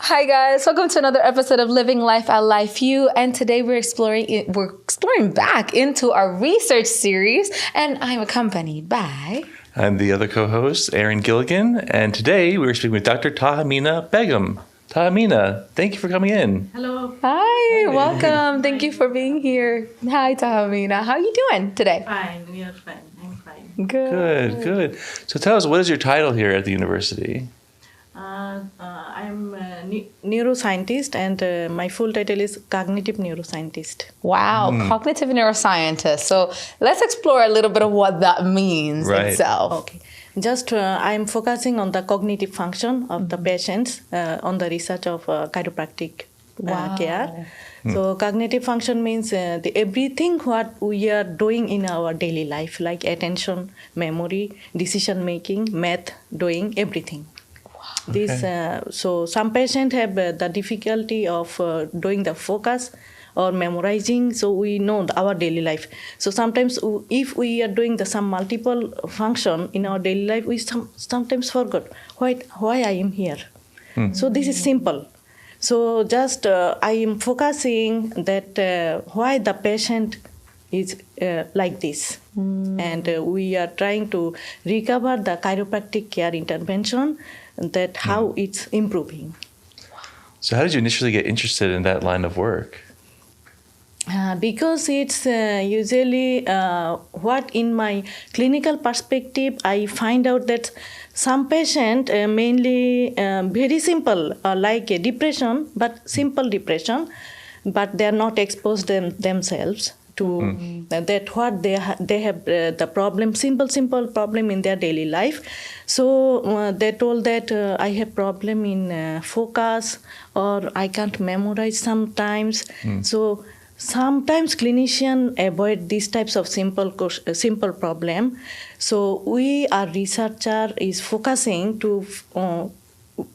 Hi guys, welcome to another episode of Living Life at Life U, and today we're exploring back into our research series, and I'm accompanied by... I'm the other co-host, Erin Gilligan, and today we're speaking with Dr. Tahamina Begum. Tahamina, thank you for coming in. Hello. Hi, welcome. Thank you for being here. Hi, Tahamina. How are you doing today? Fine, we are fine. I'm fine. Good. So tell us, what is your title here at the university? I'm a neuroscientist, and my full title is cognitive neuroscientist. Wow, cognitive neuroscientist. So let's explore a little bit of what that means itself. Okay. Just I'm focusing on the cognitive function of the patients on the research of chiropractic care. So cognitive function means everything what we are doing in our daily life, like attention, memory, decision making, math, doing everything. This so some patients have the difficulty of doing the focus or memorizing, so we know our daily life. So sometimes if we are doing some multiple function in our daily life, we sometimes forget why I am here. So this is simple. So just I am focusing that why the patient is like this. And we are trying to recover the chiropractic care intervention, that how it's improving. So how did you initially get interested in that line of work? Because it's usually what in my clinical perspective, I find out that some patient mainly very simple, like a depression, but simple depression, but they are not exposed themselves to that what they have the problem, simple problem in their daily life. So they told that I have problem in focus, or I can't memorize sometimes. So sometimes clinicians avoid these types of simple problem. So we, our researcher, is focusing to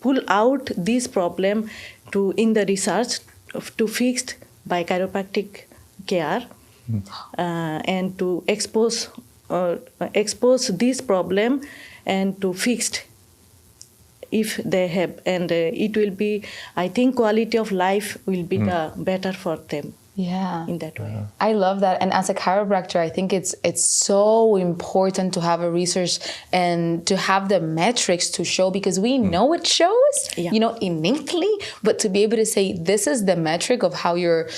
pull out this problem in the research to fixed by chiropractic care. And to expose this problem and to fixed if they have, and it will be, I think, quality of life will be the better for them. Yeah, in that way. I love that. And as a chiropractor, I think it's so important to have a research and to have the metrics to show, because we know it shows, innately, but to be able to say this is the metric of how your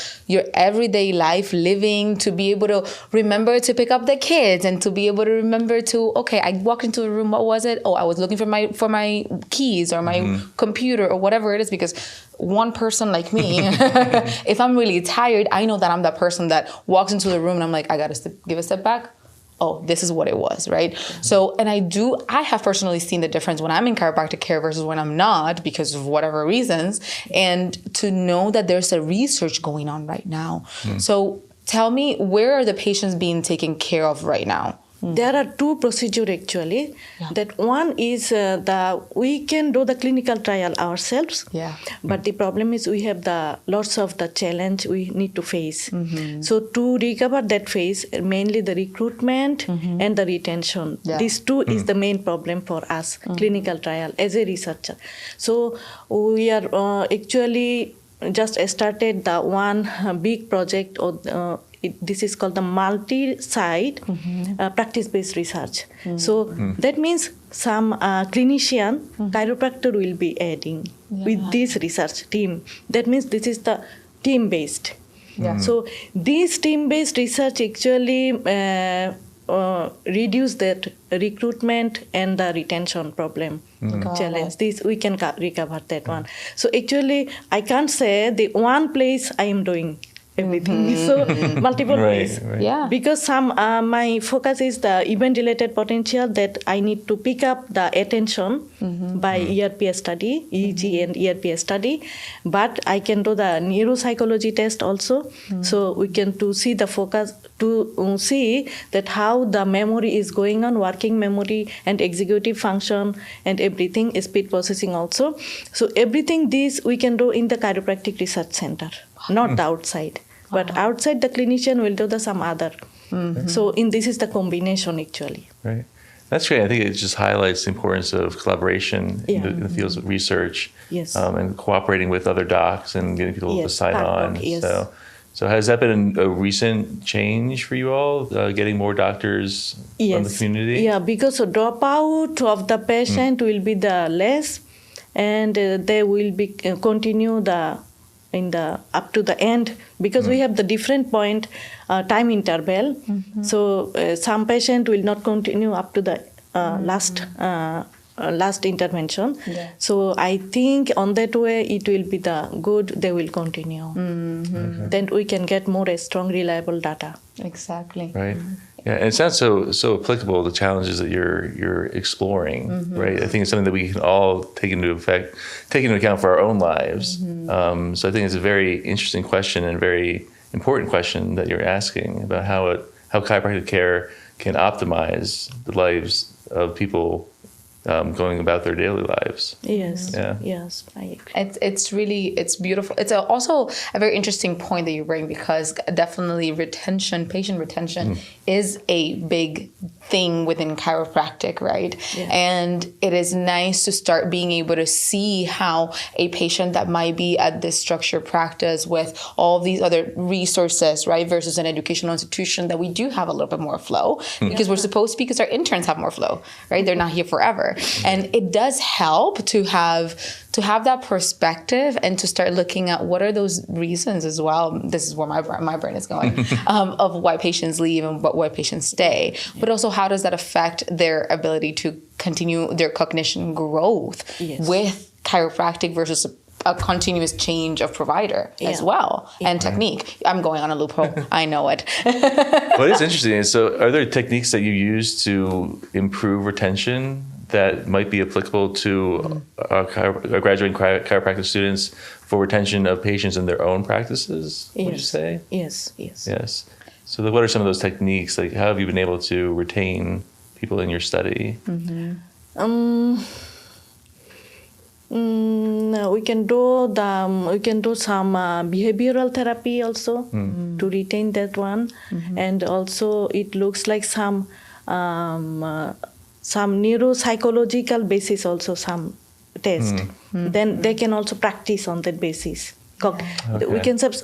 everyday life living, to be able to remember to pick up the kids, and to be able to remember to, okay, I walked into a room, what was it? Oh, I was looking for my keys or my computer or whatever it is, because one person like me, if I'm really tired, I know that I'm that person that walks into the room and I'm like, I gotta give a step back. Oh, this is what it was, right? So, and I have personally seen the difference when I'm in chiropractic care versus when I'm not, because of whatever reasons, and to know that there's a research going on right now. So tell me, where are the patients being taken care of right now? There are two procedures actually. That one is we can do the clinical trial ourselves. But the problem is we have lots of the challenge we need to face. So to recover that phase, mainly the recruitment and the retention. These two is the main problem for us, clinical trial as a researcher. So we are actually just started the one big project this is called the multi-site practice-based research. So that means some clinician, chiropractor will be adding with this research team. That means this is the team-based. So this team-based research actually reduce that recruitment and the retention problem challenge. This we can recover that one. So actually, I can't say the one place I am doing everything. So multiple ways. Because some my focus is the event-related potential, that I need to pick up the attention by ERPS study, EEG and ERPS study. But I can do the neuropsychology test also. So we can to see the focus, to see that how the memory is going on, working memory and executive function and everything, speed processing also. So everything this we can do in the chiropractic research center, not the outside. But outside, the clinician will do some other. So this is the combination actually. Right. That's great. I think it just highlights the importance of collaboration in the fields of research, and cooperating with other docs and getting people to sign on. So has that been a recent change for you all, getting more doctors from the community? Yeah, because the dropout of the patient will be the less, and they will be continue up to the end, because we have the different point time interval. So some patient will not continue up to the last intervention. So I think on that way it will be the good, they will continue. Then we can get more strong, reliable data. Exactly. Right. Yeah, and it sounds so applicable, the challenges that you're exploring, right? I think it's something that we can all take into account for our own lives. So I think it's a very interesting question and very important question that you're asking about how chiropractic care can optimize the lives of people going about their daily lives. Yes. I agree. It's beautiful. It's also a very interesting point that you bring, because definitely patient retention is a big thing within chiropractic, right? And it is nice to start being able to see how a patient that might be at this structured practice with all these other resources, right, versus an educational institution that we do have a little bit more flow, because we're supposed to, because our interns have more flow, right? They're not here forever. And it does help to have that perspective and to start looking at what are those reasons as well. This is where my brain is going, of why patients leave and why patients stay. But also, how does that affect their ability to continue their cognition growth with chiropractic versus a continuous change of provider as well, and technique. I'm going on a loophole. I know it. What is interesting is, so are there techniques that you use to improve retention that might be applicable to graduating chiropractic students for retention of patients in their own practices, would you say? Yes. So what are some of those techniques? Like, how have you been able to retain people in your study? We can do some behavioral therapy also to retain that one, and also it looks like some neuropsychological basis also, some test. Then they can also practice on that basis.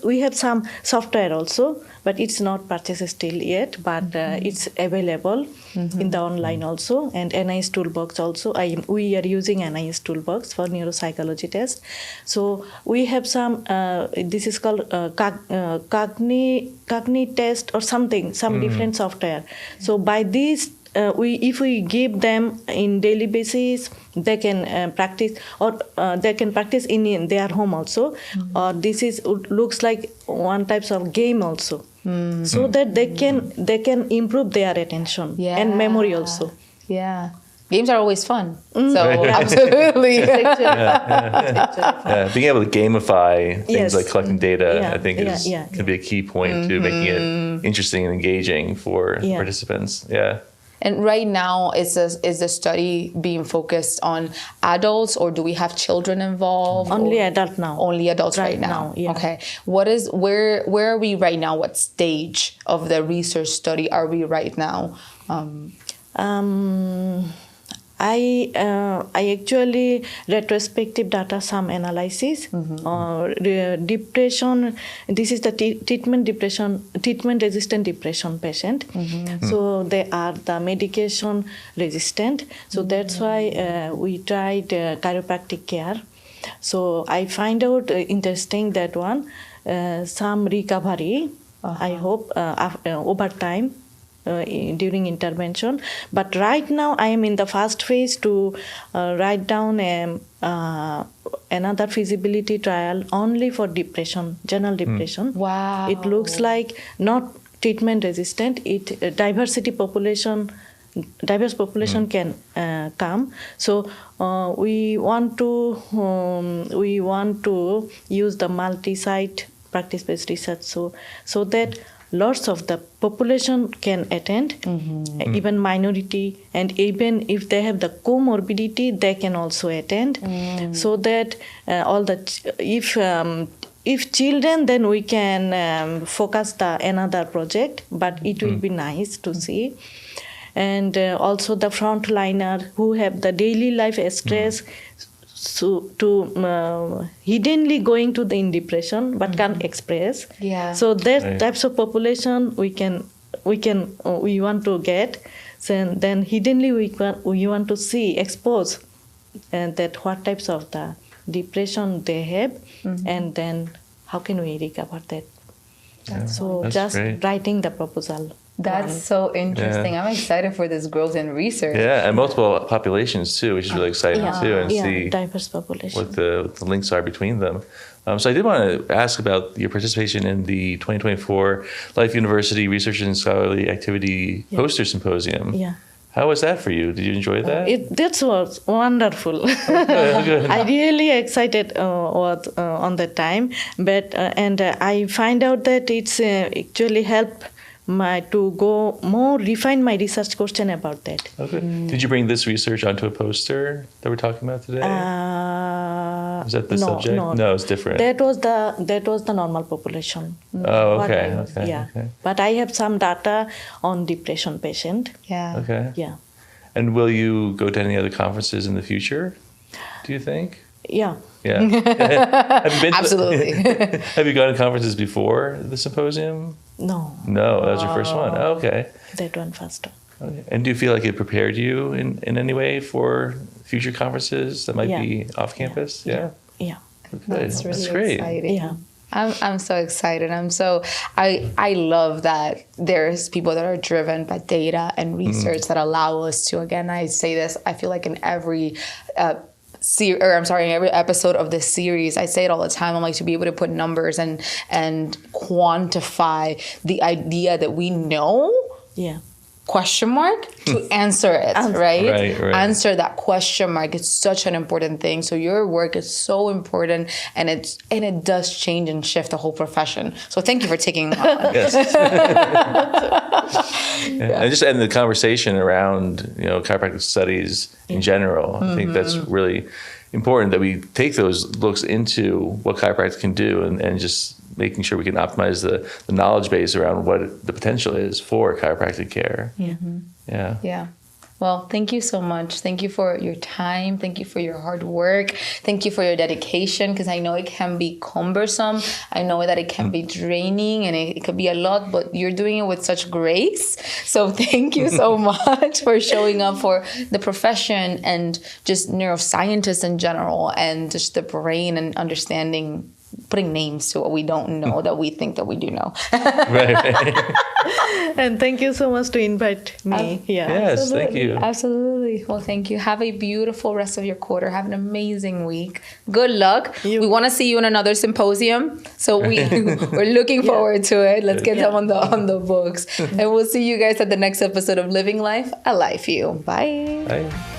We have some software also, but it's not purchased still yet, but it's available in the online also, and NIS Toolbox also. We are using NIS Toolbox for neuropsychology test. So we have some, this is called Cogni test or something, some different software. So by this, if we give them in daily basis, they can practice, or they can practice in their home also. Or this looks like one types of game also, so that they can improve their attention and memory also. Yeah. Games are always fun. So absolutely. Being able to gamify things like collecting data, I think can be a key point to making it interesting and engaging for participants. And right now, is the study being focused on adults, or do we have children involved? Only adult now. Only adults right now. Okay. Where are we right now? What stage of the research study are we right now? I actually retrospective data, some analysis. Depression. This is the treatment resistant depression patient. So they are the medication resistant. So that's why we tried chiropractic care. So I find out interesting that one, some recovery. I hope over time. During intervention, but right now I am in the first phase to write down another feasibility trial only for depression, general depression. Wow! It looks like not treatment resistant. Diverse population can come. So we want to use the multi-site practice-based research, so that lots of the population can attend, even minority, and even if they have the comorbidity, they can also attend. So that if children, then we can focus the another project, but it will be nice to see. and also the frontliner who have the daily life stress, so to hiddenly going to the in depression but can't express. Yeah. So that types of population we want to get. So then hiddenly we want to see, expose, and that what types of the depression they have, and then how can we recover that. So just great. writing the proposal. That's so interesting. I'm excited for this growth in research. Yeah, and multiple populations too, which is really exciting too, and see diverse population. what the links are between them. So I did want to ask about your participation in the 2024 Life University Research and Scholarly Activity Poster Symposium. Yeah. How was that for you? Did you enjoy that? That was wonderful. Good. I really excited on that time, but and I find out that it's actually helped to go more refine my research question about that. Okay. Did you bring this research onto a poster that we're talking about today? Is that the subject? No, it's different. That was the normal population. Oh, okay. Okay. But I have some data on depression patient. Yeah. Okay. Yeah. And will you go to any other conferences in the future, do you think? Yeah. Yeah. Have you been Absolutely. Have you gone to conferences before the symposium? No. No, that was your first one. Oh, okay. That one first. Okay. And do you feel like it prepared you in any way for future conferences that might be off campus? Yeah. Yeah. Good. That's really great. exciting. Yeah. I'm so excited. I love that there's people that are driven by data and research that allow us to, again, I say this, I feel like in every in every episode of this series, I say it all the time. I'm like, to be able to put numbers and quantify the idea that we know. Yeah. Question mark to answer it, right? Right. Answer that question mark. It's such an important thing. So your work is so important, and it does change and shift the whole profession. So thank you for taking on. Yes. And the conversation around chiropractic studies in general. I think that's really important, that we take those looks into what chiropractic can do, and just making sure we can optimize the knowledge base around what the potential is for chiropractic care. Yeah. Well, thank you so much. Thank you for your time. Thank you for your hard work. Thank you for your dedication, because I know it can be cumbersome. I know that it can be draining, and it could be a lot, but you're doing it with such grace. So thank you so much for showing up for the profession and just neuroscientists in general, and just the brain and understanding, putting names to what we don't know that we think that we do know. Right. And thank you so much to invite me here. Yes, Absolutely. thank you. Absolutely. Well, thank you. Have a beautiful rest of your quarter. Have an amazing week. Good luck. We want to see you in another symposium. So we're looking forward to it. Let's get them on the books. And we'll see you guys at the next episode of Living Life, a Life You. Bye. Bye.